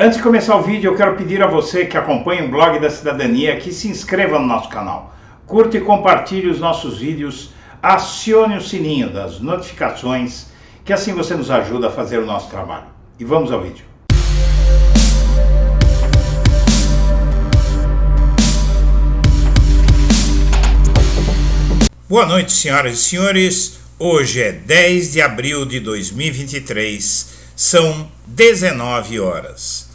Antes de começar o vídeo, eu quero pedir a você que acompanha o Blog da Cidadania que se inscreva no nosso canal, curta e compartilhe os nossos vídeos, acione o sininho das notificações, que assim você nos ajuda a fazer o nosso trabalho. E vamos ao vídeo. Boa noite, senhoras e senhores. Hoje é 10 de abril de 2023, são 19 horas.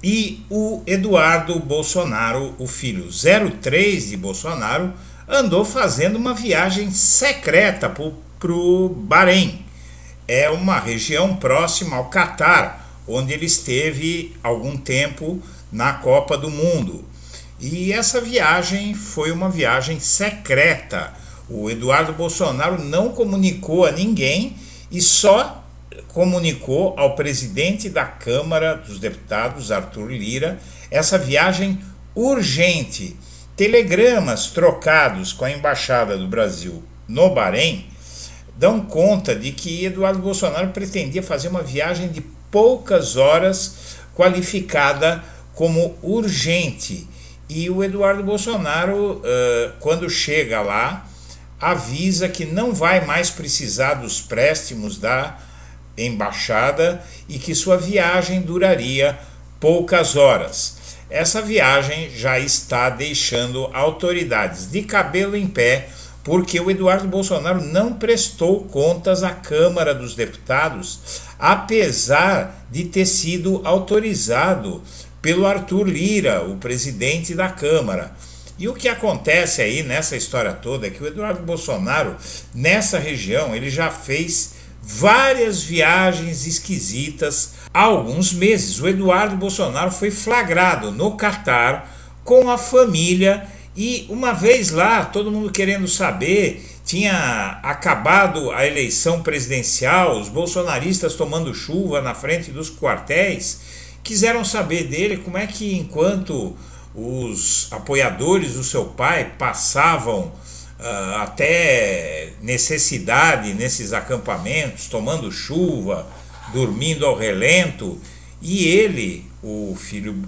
E o Eduardo Bolsonaro, o filho 03 de Bolsonaro, andou fazendo uma viagem secreta para o Bahrein. É uma região próxima ao Catar, onde ele esteve algum tempo na Copa do Mundo. E essa viagem foi uma viagem secreta. O Eduardo Bolsonaro não comunicou a ninguém e só comunicou ao presidente da Câmara dos Deputados, Arthur Lira, essa viagem urgente. Telegramas trocados com a Embaixada do Brasil no Bahrein dão conta de que Eduardo Bolsonaro pretendia fazer uma viagem de poucas horas, qualificada como urgente. E o Eduardo Bolsonaro, quando chega lá, avisa que não vai mais precisar dos préstimos da embaixada e que sua viagem duraria poucas horas. Essa viagem já está deixando autoridades de cabelo em pé, porque o Eduardo Bolsonaro não prestou contas à Câmara dos Deputados, apesar de ter sido autorizado pelo Arthur Lira, o presidente da Câmara. E o que acontece aí nessa história toda é que o Eduardo Bolsonaro, nessa região, ele já fez várias viagens esquisitas há alguns meses. O Eduardo Bolsonaro foi flagrado no Catar com a família e uma vez lá, todo mundo querendo saber, tinha acabado a eleição presidencial, os bolsonaristas tomando chuva na frente dos quartéis, quiseram saber dele como é que enquanto os apoiadores do seu pai passavam até necessidade nesses acampamentos, tomando chuva, dormindo ao relento, e ele, o filho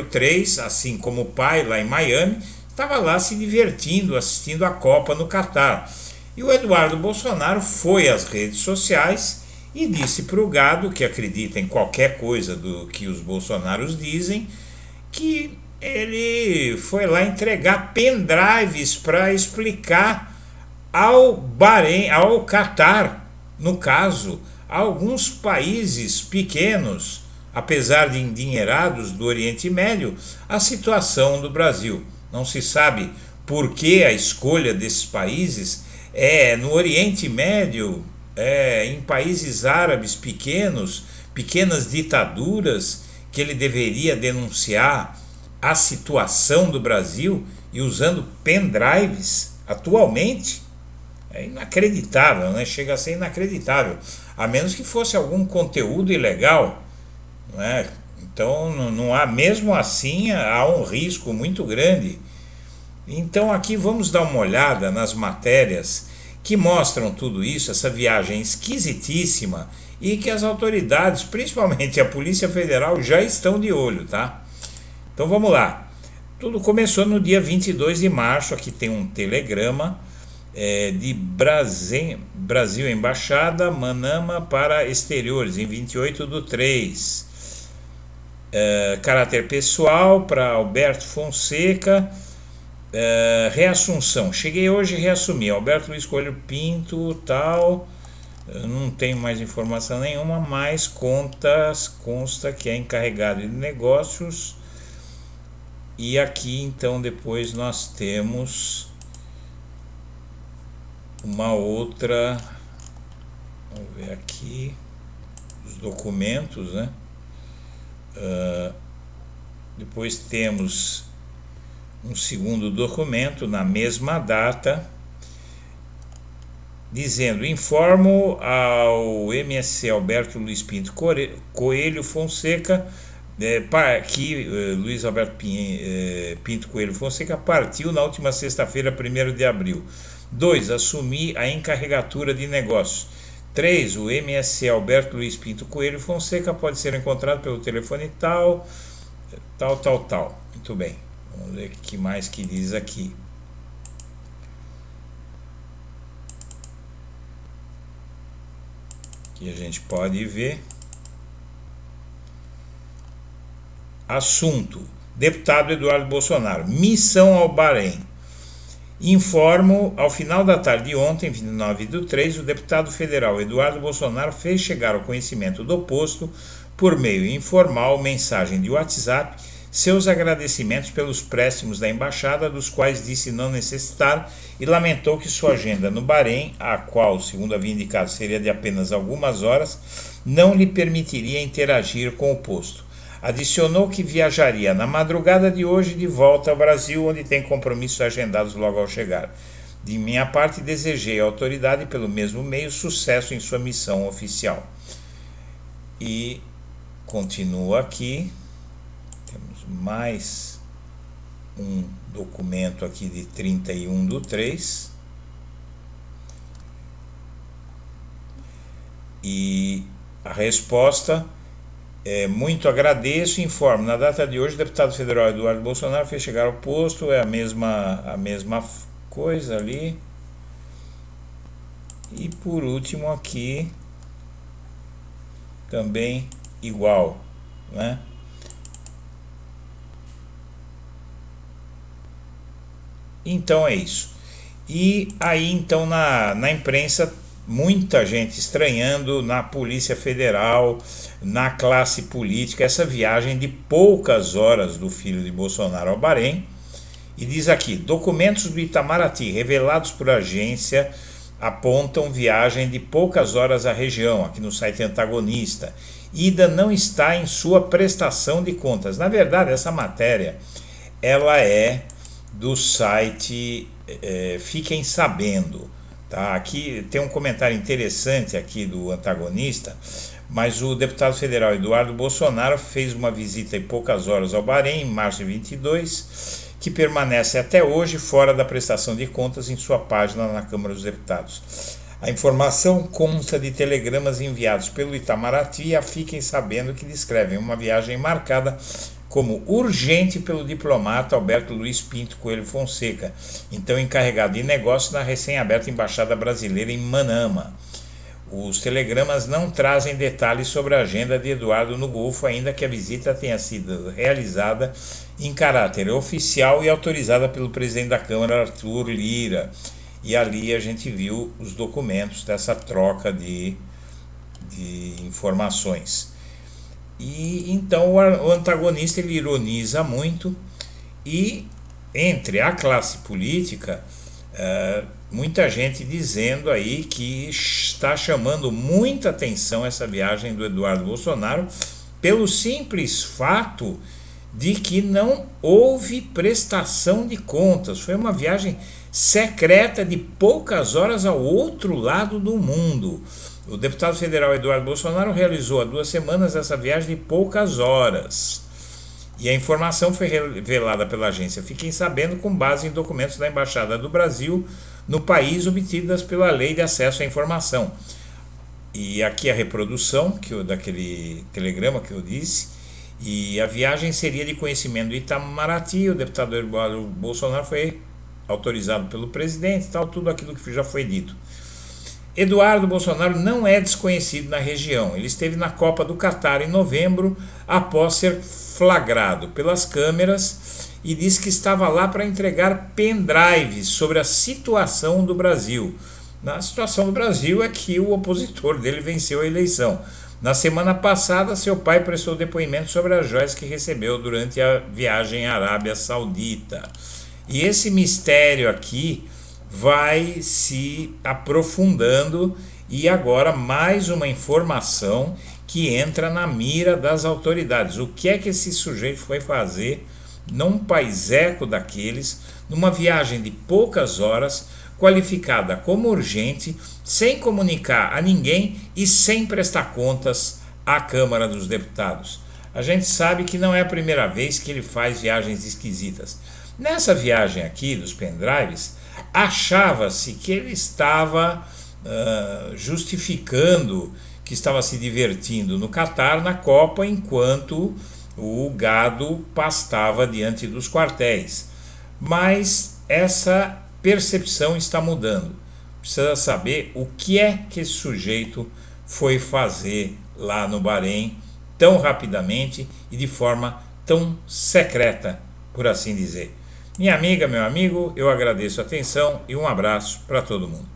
03, assim como o pai lá em Miami, estava lá se divertindo, assistindo a Copa no Catar. E o Eduardo Bolsonaro foi às redes sociais e disse para o gado, que acredita em qualquer coisa do que os bolsonaros dizem, que ele foi lá entregar pendrives para explicar ao Bahrein, ao Catar, no caso, a alguns países pequenos, apesar de endinheirados do Oriente Médio, a situação do Brasil. Não se sabe por que a escolha desses países é no Oriente Médio, em países árabes pequenos, pequenas ditaduras, que ele deveria denunciar a situação do Brasil e usando pendrives atualmente. É inacreditável, né? Chega a ser inacreditável, a menos que fosse algum conteúdo ilegal, não é? Então não há, mesmo assim há um risco muito grande. Então aqui vamos dar uma olhada nas matérias que mostram tudo isso, essa viagem esquisitíssima, e que as autoridades, principalmente a Polícia Federal, já estão de olho, tá? Então vamos lá. Tudo começou no dia 22 de março, aqui tem um telegrama de Brasil Embaixada, Manama para exteriores, em 28/3. Caráter pessoal para Alberto Fonseca, reassunção. Cheguei hoje e reassumi. Alberto Luiz Coelho Pinto, tal. Não tenho mais informação nenhuma, mas consta que é encarregado de negócios. E aqui então depois nós temos uma outra, vamos ver aqui os documentos, né? Depois temos um segundo documento na mesma data, dizendo: informo ao MSC Alberto Luiz Pinto Coelho Fonseca que Luiz Alberto Pinto Coelho Fonseca partiu na última sexta-feira, 1º de abril. 2. Assumi a encarregatura de negócios. 3. O MSC Alberto Luiz Pinto Coelho Fonseca pode ser encontrado pelo telefone tal. Muito bem. Vamos ver o que mais que diz aqui. Aqui a gente pode ver. Assunto: deputado Eduardo Bolsonaro, missão ao Bahrein. Informo, ao final da tarde de ontem, 29/3, o deputado federal Eduardo Bolsonaro fez chegar ao conhecimento do posto, por meio informal, mensagem de WhatsApp, seus agradecimentos pelos préstimos da embaixada, dos quais disse não necessitar, e lamentou que sua agenda no Bahrein, a qual, segundo havia indicado, seria de apenas algumas horas, não lhe permitiria interagir com o posto. Adicionou que viajaria na madrugada de hoje de volta ao Brasil, onde tem compromissos agendados logo ao chegar. De minha parte, desejei à autoridade, pelo mesmo meio, sucesso em sua missão oficial. E continua aqui, temos mais um documento aqui de 31/3. E a resposta... muito agradeço e informo, na data de hoje o deputado federal Eduardo Bolsonaro fez chegar ao posto, é a mesma coisa ali. E por último aqui, também igual, né? Então é isso. E aí então na imprensa, muita gente estranhando, na Polícia Federal, na classe política, essa viagem de poucas horas do filho de Bolsonaro ao Bahrein. E diz aqui: documentos do Itamaraty revelados por agência apontam viagem de poucas horas à região, aqui no site antagonista. Ida não está em sua prestação de contas. Na verdade, essa matéria ela é do site Fiquem Sabendo. Tá, aqui tem um comentário interessante aqui do antagonista, mas o deputado federal Eduardo Bolsonaro fez uma visita em poucas horas ao Bahrein, em março de 22, que permanece até hoje fora da prestação de contas em sua página na Câmara dos Deputados. A informação consta de telegramas enviados pelo Itamaraty e a Fiquem Sabendo, que descrevem uma viagem marcada como urgente pelo diplomata Alberto Luiz Pinto Coelho Fonseca, então encarregado de negócios na recém-aberta Embaixada Brasileira em Manama. Os telegramas não trazem detalhes sobre a agenda de Eduardo no Golfo, ainda que a visita tenha sido realizada em caráter oficial e autorizada pelo presidente da Câmara, Arthur Lira. E ali a gente viu os documentos dessa troca de informações. E então o antagonista ele ironiza muito, e entre a classe política, muita gente dizendo aí que está chamando muita atenção essa viagem do Eduardo Bolsonaro, pelo simples fato de que não houve prestação de contas. Foi uma viagem secreta de poucas horas ao outro lado do mundo. O deputado federal Eduardo Bolsonaro realizou há 2 semanas essa viagem de poucas horas. E a informação foi revelada pela agência Fiquem Sabendo com base em documentos da Embaixada do Brasil no país obtidas pela Lei de Acesso à Informação. E aqui a reprodução daquele telegrama que eu disse. E a viagem seria de conhecimento do Itamaraty. O deputado Eduardo Bolsonaro foi autorizado pelo presidente, tudo aquilo que já foi dito. Eduardo Bolsonaro não é desconhecido na região. Ele esteve na Copa do Catar em novembro, após ser flagrado pelas câmeras, e disse que estava lá para entregar pendrives sobre a situação do Brasil. A situação do Brasil é que o opositor dele venceu a eleição. Na semana passada, seu pai prestou depoimento sobre as joias que recebeu durante a viagem à Arábia Saudita. E esse mistério aqui vai se aprofundando, e agora mais uma informação que entra na mira das autoridades. O que é que esse sujeito foi fazer num paiseco daqueles, numa viagem de poucas horas, qualificada como urgente, sem comunicar a ninguém e sem prestar contas à Câmara dos Deputados? A gente sabe que não é a primeira vez que ele faz viagens esquisitas. Nessa viagem aqui dos pendrives, achava-se que ele estava justificando que estava se divertindo no Catar na Copa enquanto o gado pastava diante dos quartéis. Mas essa percepção está mudando. Precisa saber o que é que esse sujeito foi fazer lá no Bahrein tão rapidamente e de forma tão secreta, por assim dizer. Minha amiga, meu amigo, eu agradeço a atenção e um abraço para todo mundo.